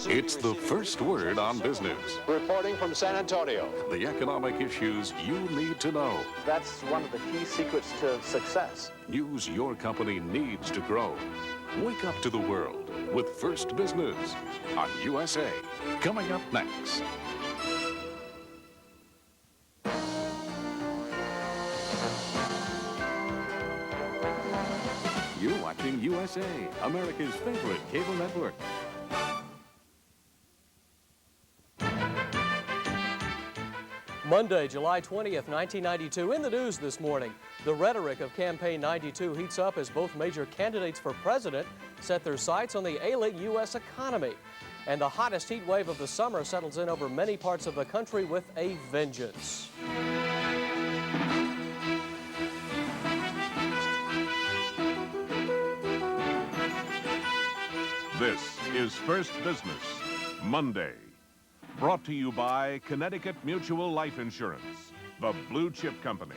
It's the first word on business. Reporting from San Antonio. The economic issues you need to know. That's one of the key secrets to success. News your company needs to grow. Wake up to the world with First Business on USA. Coming up next. You're watching USA, America's favorite cable network. Monday, July 20th, 1992. In the news this morning, the rhetoric of Campaign 92 heats up as both major candidates for president set their sights on the ailing U.S. economy. And the hottest heat wave of the summer settles in over many parts of the country with a vengeance. This is First Business, Monday. Brought to you by Connecticut Mutual Life Insurance, the Blue Chip Company,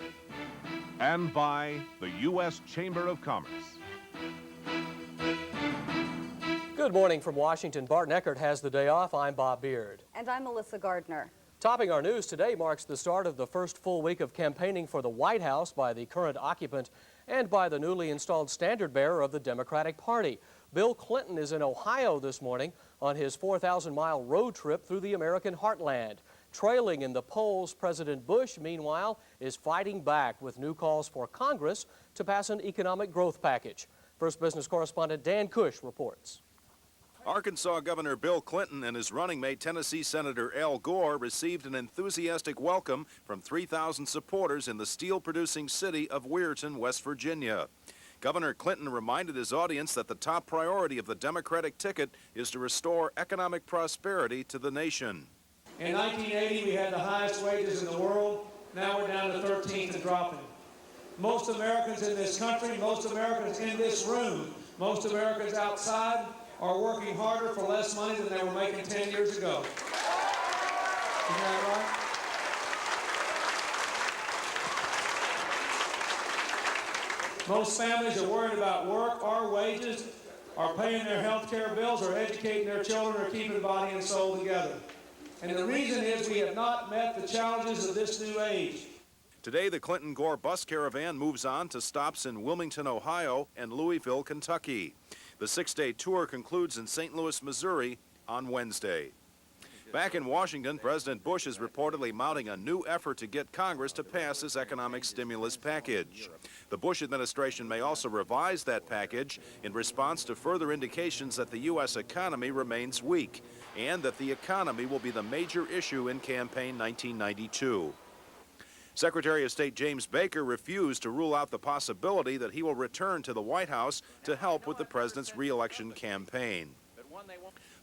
and by the U.S. Chamber of Commerce. Good morning from Washington. Bart Eckert has the day off. I'm Bob Beard. And I'm Melissa Gardner. Topping our news today marks the start of the first full week of campaigning for the White House by the current occupant and by the newly installed standard-bearer of the Democratic Party. Bill Clinton is in Ohio this morning on his 4,000-mile road trip through the American heartland. Trailing in the polls, President Bush, meanwhile, is fighting back with new calls for Congress to pass an economic growth package. First Business correspondent Dan Cush reports. Arkansas Governor Bill Clinton and his running mate Tennessee Senator Al Gore received an enthusiastic welcome from 3,000 supporters in the steel-producing city of Weirton, West Virginia. Governor Clinton reminded his audience that the top priority of the Democratic ticket is to restore economic prosperity to the nation. In 1980, we had the highest wages in the world. Now we're down to 13th and dropping. Most Americans in this country, most Americans in this room, most Americans outside are working harder for less money than they were making 10 years ago. Isn't that right? Most families are worried about work or wages, or paying their health care bills, or educating their children, or keeping body and soul together. And the reason is we have not met the challenges of this new age. Today, the Clinton-Gore bus caravan moves on to stops in Wilmington, Ohio, and Louisville, Kentucky. The six-day tour concludes in St. Louis, Missouri on Wednesday. Back in Washington, President Bush is reportedly mounting a new effort to get Congress to pass his economic stimulus package. The Bush administration may also revise that package in response to further indications that the U.S. economy remains weak and that the economy will be the major issue in Campaign 1992. Secretary of State James Baker refused to rule out the possibility that he will return to the White House to help with the president's re-election campaign.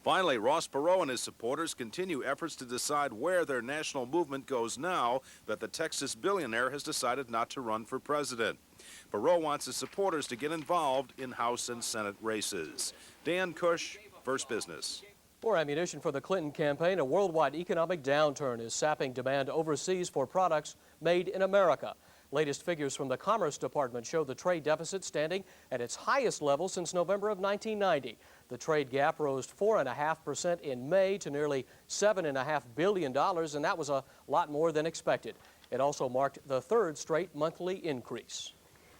Finally, Ross Perot and his supporters continue efforts to decide where their national movement goes now that the Texas billionaire has decided not to run for president. Perot wants his supporters to get involved in House and Senate races. Dan Cush, First Business. More ammunition for the Clinton campaign. A worldwide economic downturn is sapping demand overseas for products made in America. Latest figures from the Commerce Department show the trade deficit standing at its highest level since November of 1990. The trade gap rose 4.5% in May to nearly $7.5 billion, and that was a lot more than expected. It also marked the third straight monthly increase.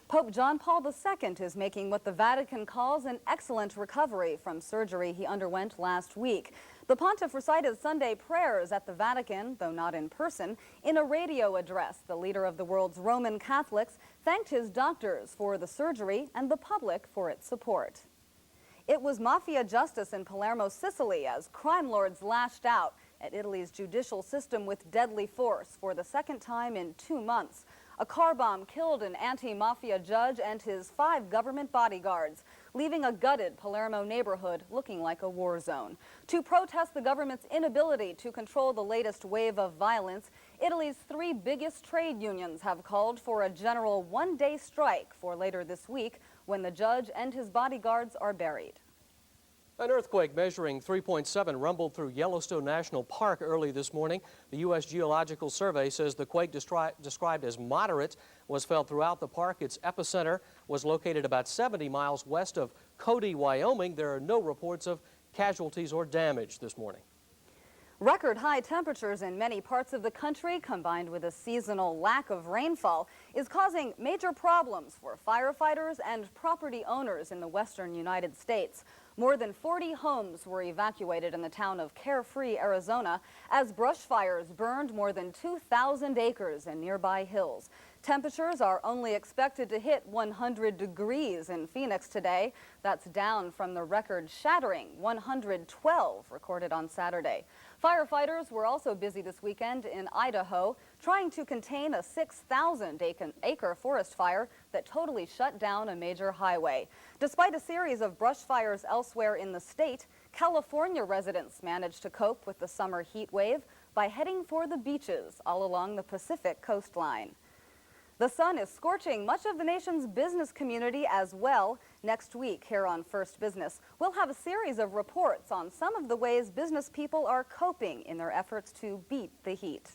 Pope John Paul II is making what the Vatican calls an excellent recovery from surgery he underwent last week. The pontiff recited Sunday prayers at the Vatican, though not in person. In a radio address, the leader of the world's Roman Catholics thanked his doctors for the surgery and the public for its support. It was mafia justice in Palermo, Sicily, as crime lords lashed out at Italy's judicial system with deadly force for the second time in 2 months. A car bomb killed an anti-mafia judge and his 5 government bodyguards, leaving a gutted Palermo neighborhood looking like a war zone. To protest the government's inability to control the latest wave of violence, Italy's 3 biggest trade unions have called for a general one-day strike for later this week when the judge and his bodyguards are buried. An earthquake measuring 3.7 rumbled through Yellowstone National Park early this morning. The U.S. Geological Survey says the quake described as moderate was felt throughout the park. Its epicenter was located about 70 miles west of Cody, Wyoming. There are no reports of casualties or damage this morning. Record high temperatures in many parts of the country, combined with a seasonal lack of rainfall, is causing major problems for firefighters and property owners in the western United States. More than 40 homes were evacuated in the town of Carefree, Arizona, as brush fires burned more than 2,000 acres in nearby hills. Temperatures are only expected to hit 100 degrees in Phoenix today. That's down from the record-shattering 112 recorded on Saturday. Firefighters were also busy this weekend in Idaho, trying to contain a 6,000-acre forest fire that totally shut down a major highway. Despite a series of brush fires elsewhere in the state, California residents managed to cope with the summer heat wave by heading for the beaches all along the Pacific coastline. The sun is scorching much of the nation's business community as well. Next week here on First Business, we'll have a series of reports on some of the ways business people are coping in their efforts to beat the heat.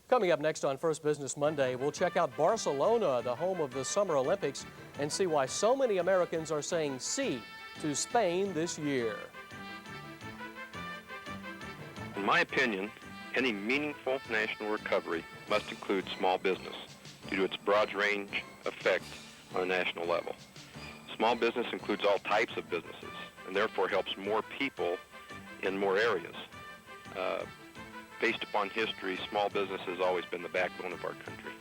Coming up next on First Business Monday, we'll check out Barcelona, the home of the Summer Olympics, and see why so many Americans are saying sí to Spain this year. In my opinion, any meaningful national recovery must include small business due to its broad range effect on a national level. Small business includes all types of businesses and therefore helps more people in more areas. Based upon history, small business has always been the backbone of our country.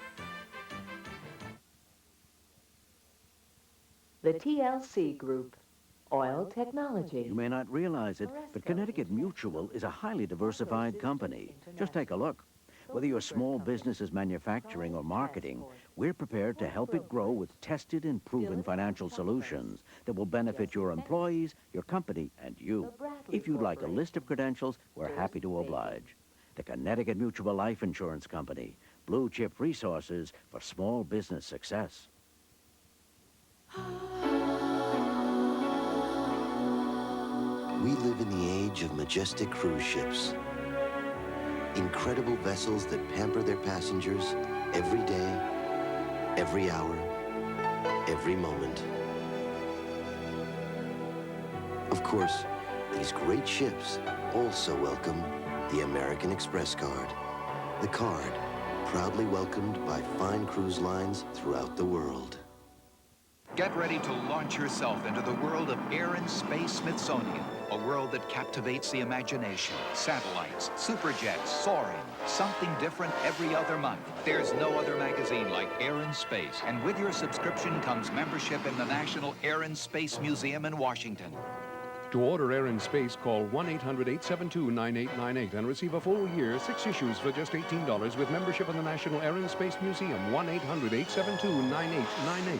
The TLC Group, Oil Technology. You may not realize it, but Connecticut Mutual is a highly diversified company. Just take a look. Whether your small business is manufacturing or marketing, we're prepared to help it grow with tested and proven financial solutions that will benefit your employees, your company, and you. If you'd like a list of credentials, we're happy to oblige. The Connecticut Mutual Life Insurance Company, blue chip resources for small business success. We live in the age of majestic cruise ships. Incredible vessels that pamper their passengers every day, every hour, every moment. Of course, these great ships also welcome the American Express card. The card, proudly welcomed by fine cruise lines throughout the world. Get ready to launch yourself into the world of Air and Space Smithsonian, a world that captivates the imagination. Satellites, superjets, soaring, something different every other month. There's no other magazine like Air and Space, and with your subscription comes membership in the National Air and Space Museum in Washington. To order Air and Space, call 1-800-872-9898 and receive a full year, 6 issues for just $18 with membership in the National Air and Space Museum. 1-800-872-9898.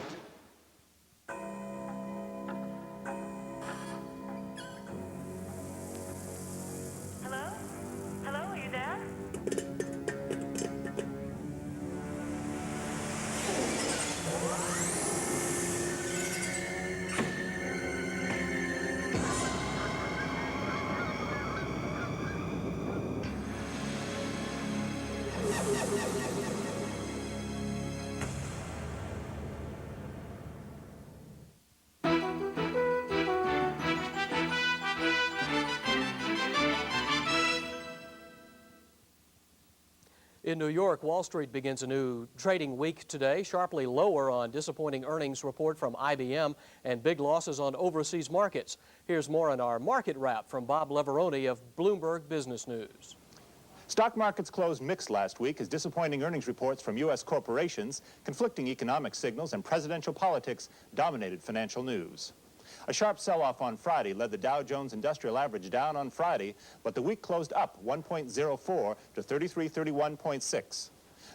In New York, Wall Street begins a new trading week today, sharply lower on disappointing earnings report from IBM and big losses on overseas markets. Here's more on our market wrap from Bob Leveroni of Bloomberg Business News. Stock markets closed mixed last week as disappointing earnings reports from U.S. corporations, conflicting economic signals, and presidential politics dominated financial news. A sharp sell-off on Friday led the Dow Jones Industrial Average down on Friday, but the week closed up 1.04 to 3331.6.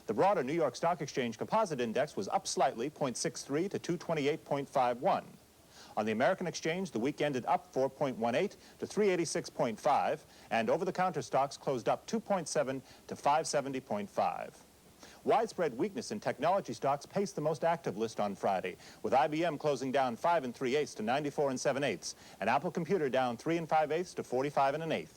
The broader New York Stock Exchange Composite Index was up slightly, 0.63 to 228.51. On the American Exchange, the week ended up 4.18 to 386.5, and over-the-counter stocks closed up 2.7 to 570.5. Widespread weakness in technology stocks paced the most active list on Friday, with IBM closing down 5 3/8 to 94 7/8, and Apple Computer down 3 5/8 to 45 1/8.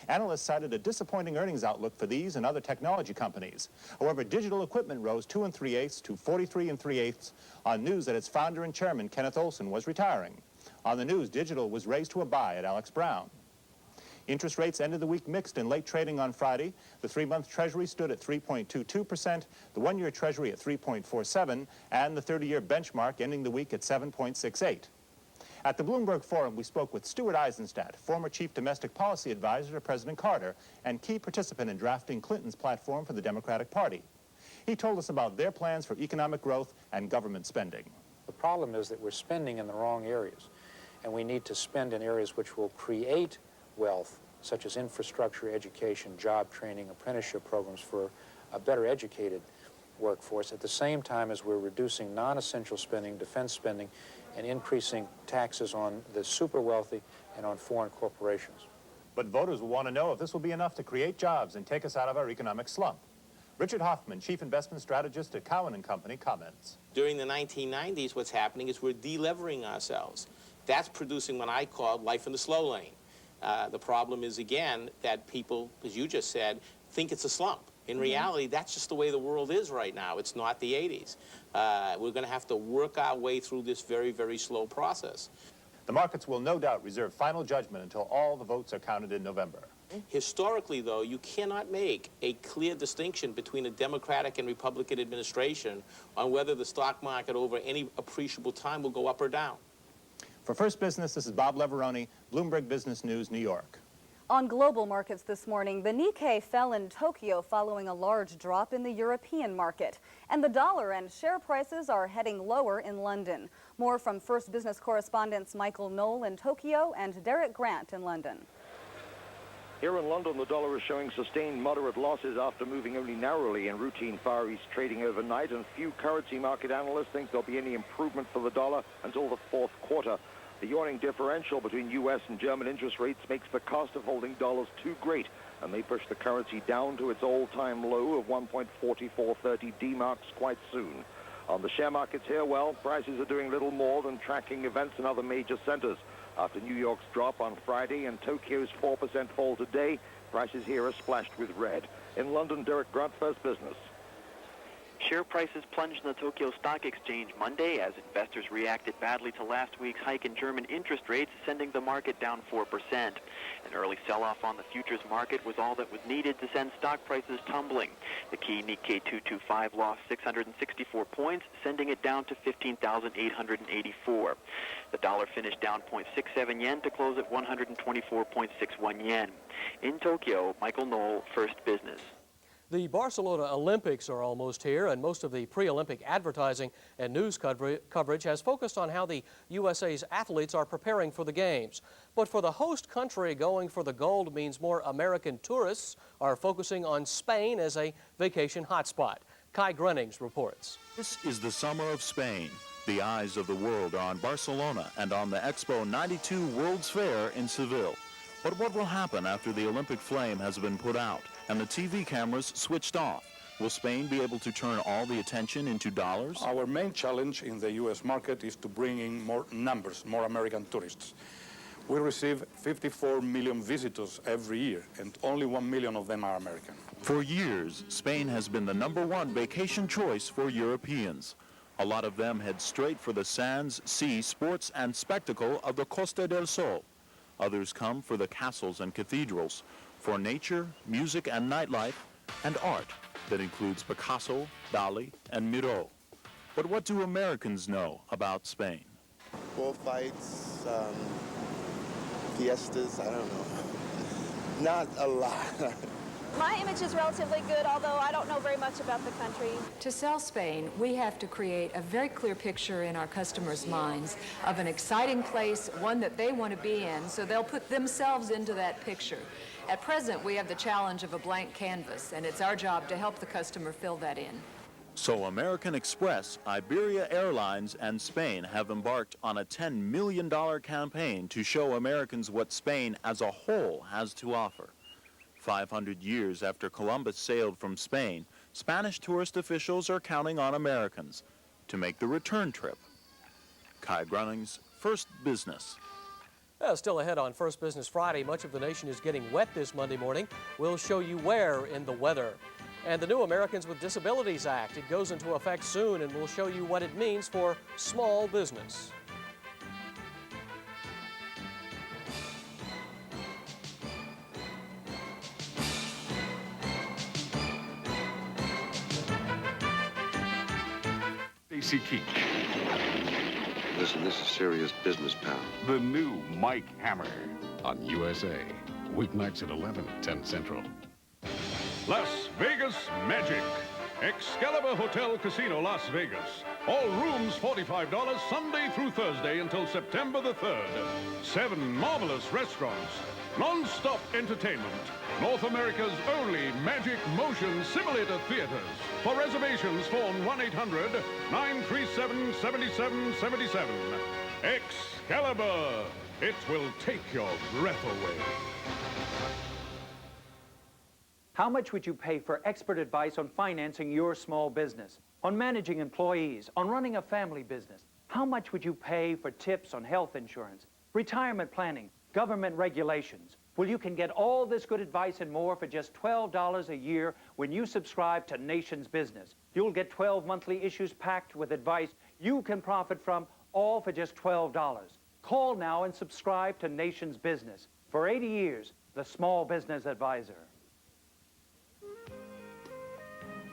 Analysts cited a disappointing earnings outlook for these and other technology companies. However, digital equipment rose 2 3/8 to 43 3/8 on news that its founder and chairman, Kenneth Olson, was retiring. On the news, digital was raised to a buy at Alex Brown. Interest rates ended the week mixed in late trading on Friday. The 3-month Treasury stood at 3.22%, the 1-year Treasury at 3.47%, and the 30-year benchmark ending the week at 7.68%. At the Bloomberg Forum, we spoke with Stuart Eisenstadt, former Chief Domestic Policy Advisor to President Carter and key participant in drafting Clinton's platform for the Democratic Party. He told us about their plans for economic growth and government spending. The problem is that we're spending in the wrong areas, and we need to spend in areas which will create wealth, such as infrastructure, education, job training, apprenticeship programs for a better educated workforce, at the same time as we're reducing non-essential spending, defense spending, and increasing taxes on the super wealthy and on foreign corporations. But voters will want to know if this will be enough to create jobs and take us out of our economic slump. Richard Hoffman, Chief Investment Strategist at Cowen & Company, comments. During the 1990s, what's happening is we're delevering ourselves. That's producing what I call life in the slow lane. The problem is, again, that people, as you just said, think it's a slump. In reality, that's just the way the world is right now. It's not the 80s. We're going to have to work our way through this very, very slow process. The markets will no doubt reserve final judgment until all the votes are counted in November. Historically, though, you cannot make a clear distinction between a Democratic and Republican administration on whether the stock market over any appreciable time will go up or down. For First Business, this is Bob Leveroni, Bloomberg Business News, New York. On global markets this morning, the Nikkei fell in Tokyo following a large drop in the European market. And the dollar and share prices are heading lower in London. More from First Business correspondents Michael Knoll in Tokyo and Derek Grant in London. Here in London, the dollar is showing sustained moderate losses after moving only narrowly in routine Far East trading overnight, and few currency market analysts think there'll be any improvement for the dollar until the fourth quarter. The yawning differential between U.S. and German interest rates makes the cost of holding dollars too great, and they push the currency down to its all-time low of 1.4430 D-marks quite soon. On the share markets here, well, prices are doing little more than tracking events in other major centers. After New York's drop on Friday and Tokyo's 4% fall today, prices here are splashed with red. In London, Derek Grant, First Business. Share prices plunged in the Tokyo Stock Exchange Monday as investors reacted badly to last week's hike in German interest rates, sending the market down 4%. An early sell-off on the futures market was all that was needed to send stock prices tumbling. The key Nikkei 225 lost 664 points, sending it down to 15,884. The dollar finished down 0.67 yen to close at 124.61 yen. In Tokyo, Michael Knoll, First Business. The Barcelona Olympics are almost here, and most of the pre-Olympic advertising and news coverage has focused on how the USA's athletes are preparing for the Games. But for the host country, going for the gold means more American tourists are focusing on Spain as a vacation hotspot. Kai Grunnings reports. This is the summer of Spain. The eyes of the world are on Barcelona and on the Expo 92 World's Fair in Seville. But what will happen after the Olympic flame has been put out and the TV cameras switched off? Will Spain be able to turn all the attention into dollars? Our main challenge in the U.S. market is to bring in more numbers, more American tourists. We receive 54 million visitors every year, and only 1 million of them are American. For years, Spain has been the #1 vacation choice for Europeans. A lot of them head straight for the sands, sea, sports, and spectacle of the Costa del Sol. Others come for the castles and cathedrals, for nature, music and nightlife, and art that includes Picasso, Dali, and Miro. But what do Americans know about Spain? Bullfights, fiestas, I don't know. Not a lot. My image is relatively good, although I don't know very much about the country. To sell Spain, we have to create a very clear picture in our customers' minds of an exciting place, one that they want to be in, so they'll put themselves into that picture. At present, we have the challenge of a blank canvas, and it's our job to help the customer fill that in. So American Express, Iberia Airlines, and Spain have embarked on a $10 million campaign to show Americans what Spain as a whole has to offer. 500 years after Columbus sailed from Spain, Spanish tourist officials are counting on Americans to make the return trip. Kai Grunnings, First Business. Still ahead on First Business Friday, much of the nation is getting wet this Monday morning. We'll show you where in the weather. And the new Americans with Disabilities Act, it goes into effect soon, and we'll show you what it means for small business. Casey Keach. Listen, this is serious business, pal. The new Mike Hammer on USA. Weeknights at 11, 10 Central. Las Vegas Magic. Excalibur Hotel Casino, Las Vegas. All rooms $45 Sunday through Thursday until September the 3rd. 7 marvelous restaurants. Non-stop entertainment. North America's only Magic Motion Simulator Theaters. For reservations, phone 1-800-937-7777. Excalibur. It will take your breath away. How much would you pay for expert advice on financing your small business, on managing employees, on running a family business? How much would you pay for tips on health insurance, retirement planning, government regulations? Well, you can get all this good advice and more for just $12 a year when you subscribe to Nation's Business. You'll get 12 monthly issues packed with advice you can profit from, all for just $12. Call now and subscribe to Nation's Business. For 80 years, the Small Business Advisor.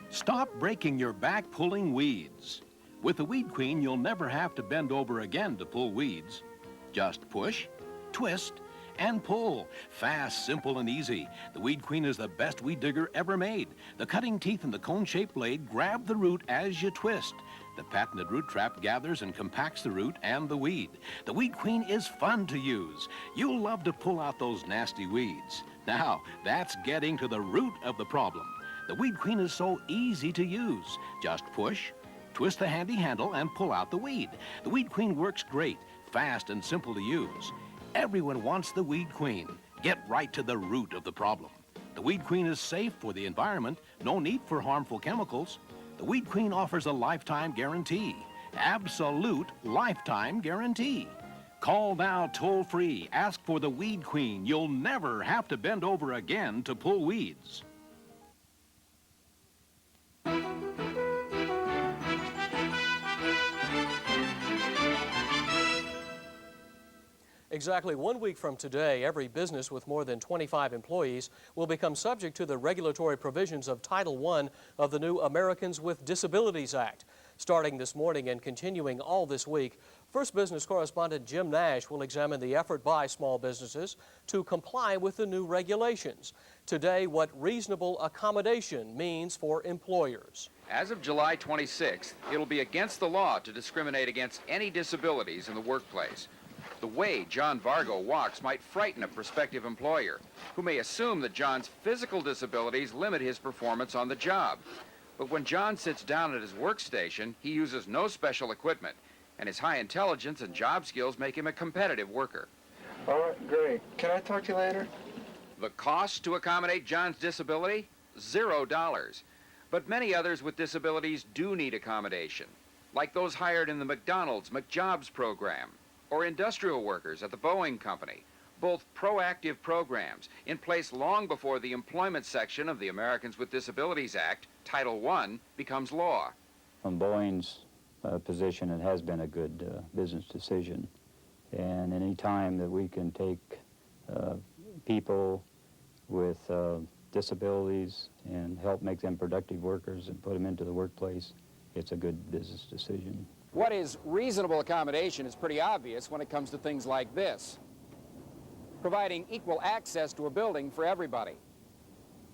Stop breaking your back pulling weeds. With the Weed Queen, you'll never have to bend over again to pull weeds. Just push, twist, and pull. Fast, simple, and easy. The Weed Queen is the best weed digger ever made. The cutting teeth and the cone-shaped blade grab the root as you twist. The patented root trap gathers and compacts the root and the weed. The Weed Queen is fun to use. You'll love to pull out those nasty weeds. Now, that's getting to the root of the problem. The Weed Queen is so easy to use. Just push, twist the handy handle, and pull out the weed. The Weed Queen works great, fast and simple to use. Everyone wants the Weed Queen. Get right to the root of the problem. The Weed Queen is safe for the environment, no need for harmful chemicals. The Weed Queen offers a lifetime guarantee. Absolute lifetime guarantee. Call now toll-free. Ask for the Weed Queen. You'll never have to bend over again to pull weeds. Exactly 1 week from today, every business with more than 25 employees will become subject to the regulatory provisions of Title I of the new Americans with Disabilities Act. Starting this morning and continuing all this week, First Business correspondent Jim Nash will examine the effort by small businesses to comply with the new regulations. Today, what reasonable accommodation means for employers. As of July 26th, it'll be against the law to discriminate against any disabilities in the workplace. The way John Vargo walks might frighten a prospective employer, who may assume that John's physical disabilities limit his performance on the job. But when John sits down at his workstation, he uses no special equipment, and his high intelligence and job skills make him a competitive worker. All right, great. Can I talk to you later? The cost to accommodate John's disability? $0. But many others with disabilities do need accommodation, like those hired in the McDonald's McJobs program, or industrial workers at the Boeing Company, both proactive programs in place long before the employment section of the Americans with Disabilities Act, Title I, becomes law. From Boeing's position, it has been a good business decision. And any time that we can take people with disabilities and help make them productive workers and put them into the workplace, it's a good business decision. What is reasonable accommodation is pretty obvious when it comes to things like this. Providing equal access to a building for everybody.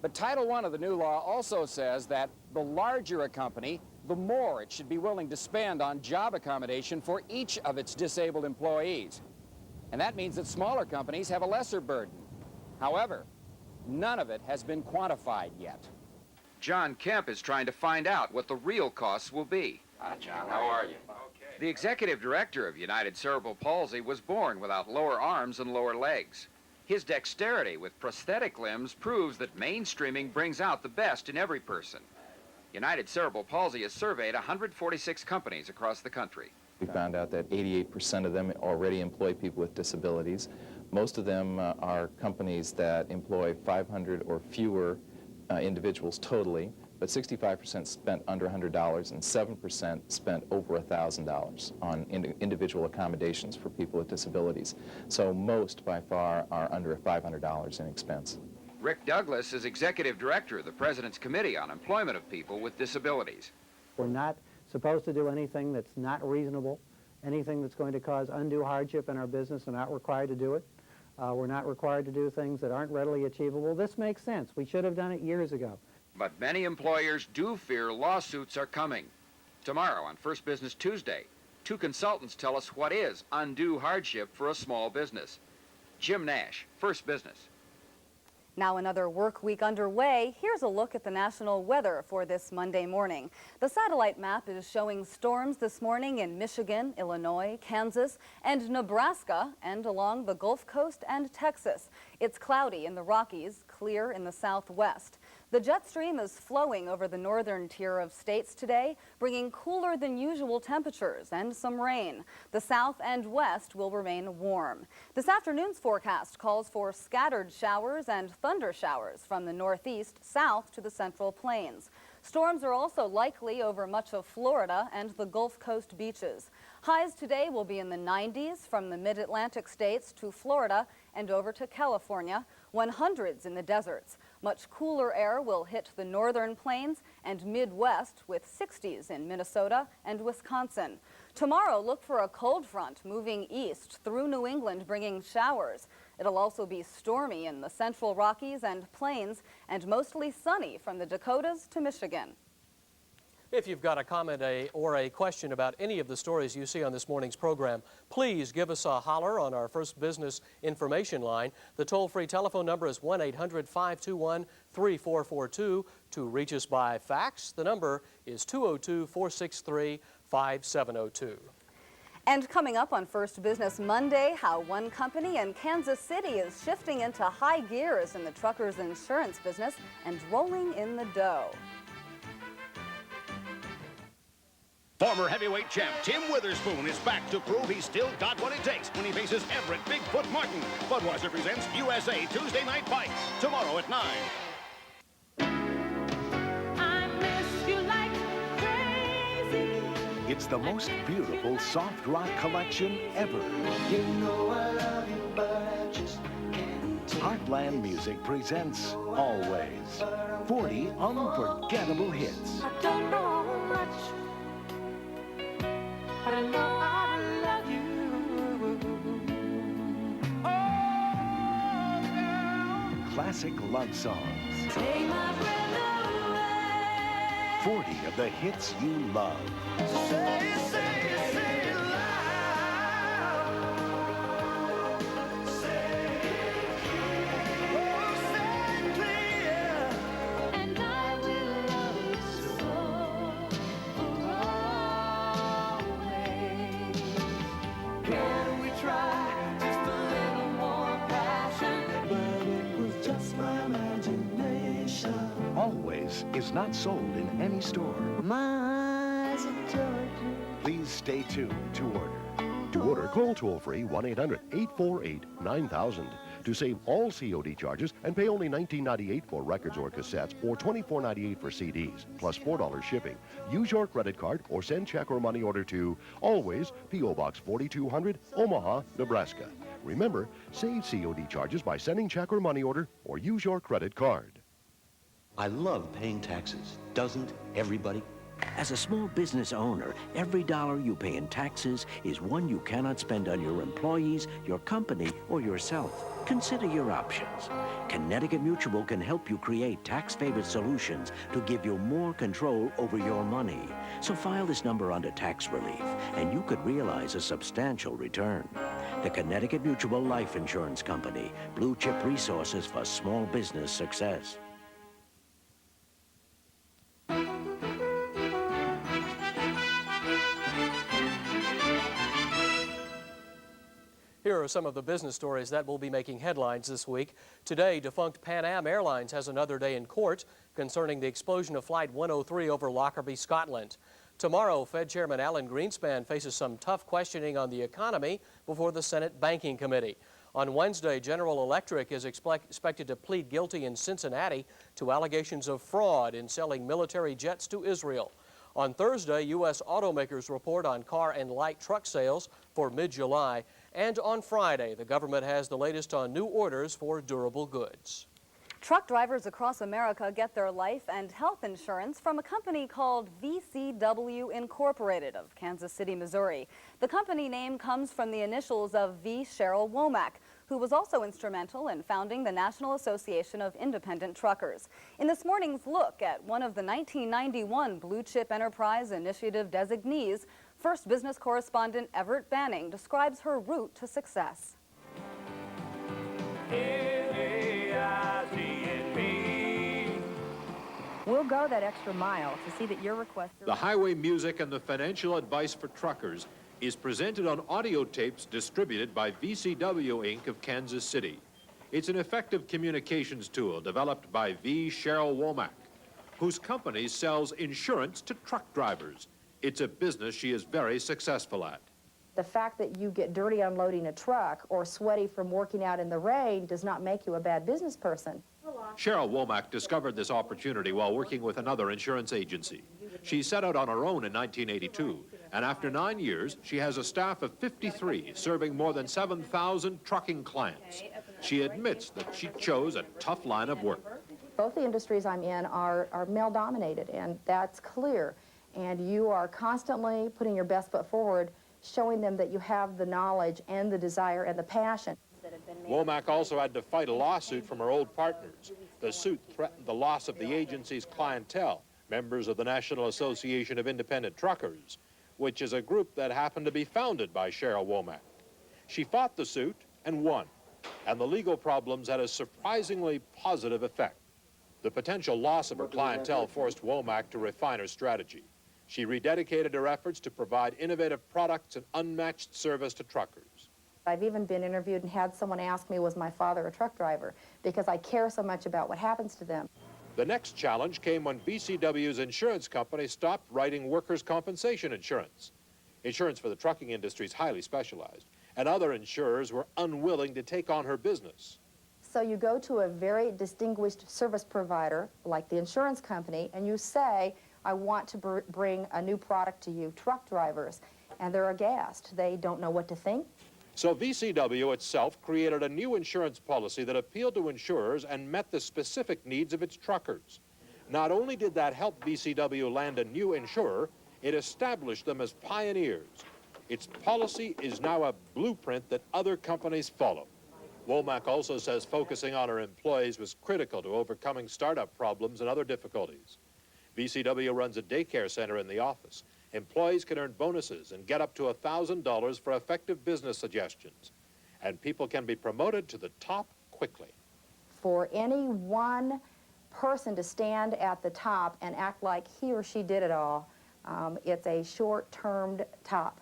But Title I of the new law also says that the larger a company, the more it should be willing to spend on job accommodation for each of its disabled employees. And that means that smaller companies have a lesser burden. However, none of it has been quantified yet. John Kemp is trying to find out what the real costs will be. Hi, John. How are you? The executive director of United Cerebral Palsy was born without lower arms and lower legs. His dexterity with prosthetic limbs proves that mainstreaming brings out the best in every person. United Cerebral Palsy has surveyed 146 companies across the country. We found out that 88% of them already employ people with disabilities. Most of them are companies that employ 500 or fewer individuals totally, but 65% spent under $100 and 7% spent over $1,000 on individual accommodations for people with disabilities. So most, by far, are under $500 in expense. Rick Douglas is executive director of the President's Committee on Employment of People with Disabilities. We're not supposed to do anything that's not reasonable, anything that's going to cause undue hardship in our business and not required to do it. We're not required to do things that aren't readily achievable. This makes sense. We should have done it years ago. But many employers do fear lawsuits are coming. Tomorrow on First Business Tuesday, two consultants tell us what is undue hardship for a small business. Jim Nash, First Business. Now another work week underway. Here's a look at the national weather for this Monday morning. The satellite map is showing storms this morning in Michigan, Illinois, Kansas, and Nebraska, and along the Gulf Coast and Texas. It's cloudy in the Rockies, clear in the southwest. The jet stream is flowing over the northern tier of states today, bringing cooler than usual temperatures and some rain. The south and west will remain warm. This afternoon's forecast calls for scattered showers and thunder showers from the northeast south to the central plains. Storms are also likely over much of Florida and the Gulf Coast beaches. Highs today will be in the 90s from the mid-Atlantic states to Florida and over to California, 100s in the deserts. Much cooler air will hit the northern plains and Midwest with 60s in Minnesota and Wisconsin. Tomorrow, look for a cold front moving east through New England, bringing showers. It'll also be stormy in the central Rockies and plains and mostly sunny from the Dakotas to Michigan. If you've got a comment or a question about any of the stories you see on this morning's program, please give us a holler on our First Business information line. The toll-free telephone number is 1-800-521-3442. To reach us by fax, the number is 202-463-5702. And coming up on First Business Monday, how one company in Kansas City is shifting into high gears in the truckers' insurance business and rolling in the dough. Former heavyweight champ Tim Witherspoon is back to prove he's still got what it takes when he faces Everett Bigfoot Martin. Budweiser presents USA Tuesday Night Fight tomorrow at 9. It's the most beautiful soft rock collection ever. You know I love you, but I just can't take Heartland Music presents Always. 40 unforgettable hits. I don't know much, but I know I love you. Oh, girl. Classic love songs. Take my breath away. 40 of the hits you love. Say it loud. Say it clear. And I will love you so always. Can we try just a little more passion? But it was just my imagination. Always is not sold in any store. My eyes adore you. Please stay tuned to order. To order, call toll-free 1-800-848-9000 to save all COD charges and pay only $19.98 for records or cassettes or $24.98 for CDs, plus $4 shipping. Use your credit card or send check or money order to Always, P.O. Box 4200, Omaha, Nebraska. Remember, save COD charges by sending check or money order or use your credit card. I love paying taxes. Doesn't everybody? As a small business owner, every dollar you pay in taxes is one you cannot spend on your employees, your company, or yourself. Consider your options. Connecticut Mutual can help you create tax-favored solutions to give you more control over your money. So file this number under tax relief, and you could realize a substantial return. The Connecticut Mutual Life Insurance Company, blue chip resources for small business success. Here are some of the business stories that will be making headlines this week. Today, defunct Pan Am Airlines has another day in court concerning the explosion of Flight 103 over Lockerbie, Scotland. Tomorrow, Fed Chairman Alan Greenspan faces some tough questioning on the economy before the Senate Banking Committee. On Wednesday, General Electric is expected to plead guilty in Cincinnati to allegations of fraud in selling military jets to Israel. On Thursday, U.S. automakers report on car and light truck sales for mid-July. And on Friday, the government has the latest on new orders for durable goods. Truck drivers across America get their life and health insurance from a company called VCW Incorporated of Kansas City, Missouri. The company name comes from the initials of V. Cheryl Womack, who was also instrumental in founding the National Association of Independent Truckers. In this morning's look at one of the 1991 Blue Chip Enterprise Initiative designees, First Business correspondent Everett Banning describes her route to success. We'll go that extra mile to see that your request... The highway music and the financial advice for truckers is presented on audio tapes distributed by VCW Inc. of Kansas City. It's an effective communications tool developed by V. Cheryl Womack, whose company sells insurance to truck drivers. It's a business she is very successful at. The fact that you get dirty unloading a truck or sweaty from working out in the rain does not make you a bad business person. Cheryl Womack discovered this opportunity while working with another insurance agency. She set out on her own in 1982, and after 9 years, she has a staff of 53, serving more than 7,000 trucking clients. She admits that she chose a tough line of work. Both the industries I'm in are male-dominated, and that's clear. And you are constantly putting your best foot forward, showing them that you have the knowledge and the desire and the passion. Womack also had to fight a lawsuit from her old partners. The suit threatened the loss of the agency's clientele, members of the National Association of Independent Truckers, which is a group that happened to be founded by Cheryl Womack. She fought the suit and won, and the legal problems had a surprisingly positive effect. The potential loss of her clientele forced Womack to refine her strategy. She rededicated her efforts to provide innovative products and unmatched service to truckers. I've even been interviewed and had someone ask me, was my father a truck driver? Because I care so much about what happens to them. The next challenge came when VCW's insurance company stopped writing workers' compensation insurance. Insurance for the trucking industry is highly specialized, and other insurers were unwilling to take on her business. So you go to a very distinguished service provider, like the insurance company, and you say, I want to bring a new product to you, truck drivers, and they're aghast. They don't know what to think. So VCW itself created a new insurance policy that appealed to insurers and met the specific needs of its truckers. Not only did that help VCW land a new insurer, it established them as pioneers. Its policy is now a blueprint that other companies follow. Womack also says focusing on her employees was critical to overcoming startup problems and other difficulties. VCW runs a daycare center in the office. Employees can earn bonuses and get up to $1,000 for effective business suggestions. And people can be promoted to the top quickly. For any one person to stand at the top and act like he or she did it all, it's a short-termed top.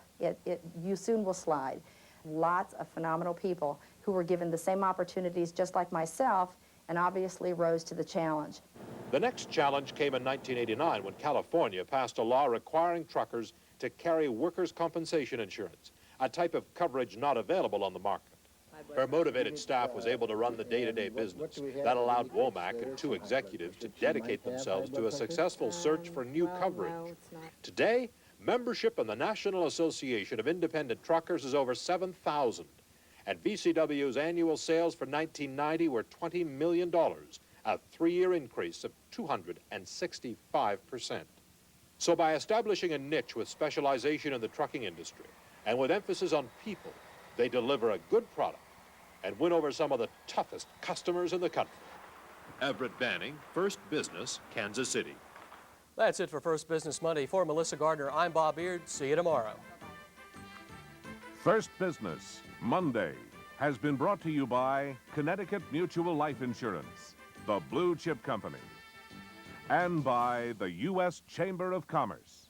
You soon will slide. Lots of phenomenal people who were given the same opportunities just like myself and obviously rose to the challenge. The next challenge came in 1989 when California passed a law requiring truckers to carry workers' compensation insurance, a type of coverage not available on the market. Her motivated staff was able to run the day-to-day business. That allowed Womack and 2 executives to dedicate themselves to a successful search for new coverage. Today, membership in the National Association of Independent Truckers is over 7,000, and VCW's annual sales for 1990 were $20 million. A 3-year increase of 265%. So by establishing a niche with specialization in the trucking industry and with emphasis on people, they deliver a good product and win over some of the toughest customers in the country. Everett Banning, First Business, Kansas City. That's it for First Business Monday. For Melissa Gardner, I'm Bob Beard. See you tomorrow. First Business, Monday, has been brought to you by Connecticut Mutual Life Insurance, the Blue Chip Company, and by the U.S. Chamber of Commerce.